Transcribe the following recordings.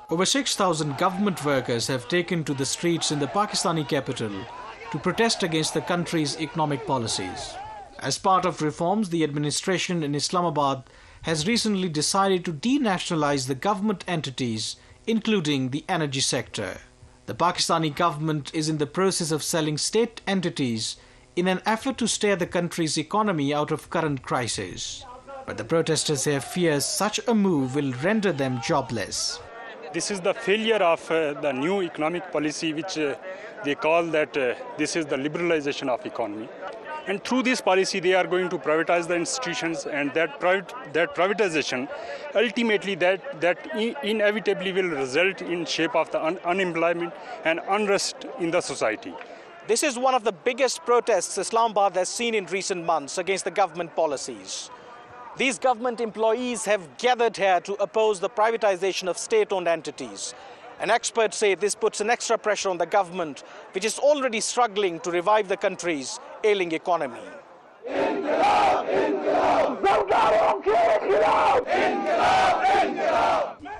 Over 6,000 government workers have taken to the streets in the Pakistani capital to protest against the country's economic policies. As part of reforms, the administration in Islamabad has recently decided to denationalize the government entities, including the energy sector. The Pakistani government is in the process of selling state entities in an effort to steer the country's economy out of current crisis. But the protesters have fears such a move will render them jobless. This is the failure of the new economic policy, which they call that this is the liberalization of economy. And through this policy, they are going to privatize the institutions, and that privatization, ultimately that inevitably will result in shape of the unemployment and unrest in the society. This is one of the biggest protests Islamabad has seen in recent months against the government policies. These government employees have gathered here to oppose the privatization of state-owned entities. And experts say this puts an extra pressure on the government, which is already struggling to revive the country's ailing economy.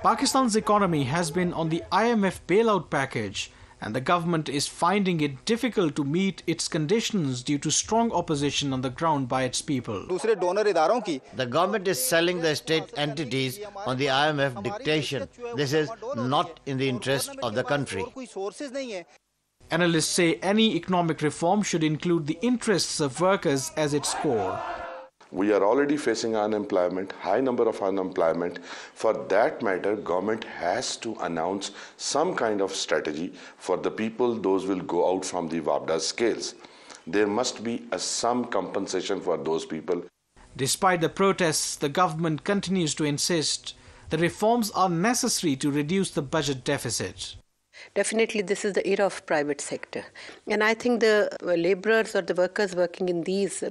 Pakistan's economy has been on the IMF bailout package, and the government is finding it difficult to meet its conditions due to strong opposition on the ground by its people. The government is selling the state entities on the IMF dictation. This is not in the interest of the country. Analysts say any economic reform should include the interests of workers as its core. We are already facing unemployment, high number of unemployment. For that matter, government has to announce some kind of strategy for the people. Those will go out from the WAPDA scales. There must be some compensation for those people. Despite the protests, the government continues to insist the reforms are necessary to reduce the budget deficit. Definitely, this is the era of private sector. And I think the laborers or the workers working in these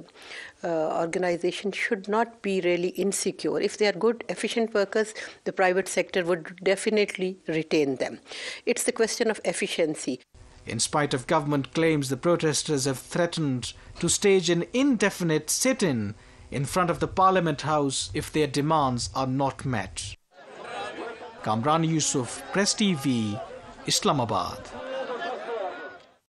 organizations should not be really insecure. If they are good, efficient workers, the private sector would definitely retain them. It's the question of efficiency. In spite of government claims, the protesters have threatened to stage an indefinite sit-in in front of the Parliament House if their demands are not met. Kamran Yusuf, Press TV, Islamabad.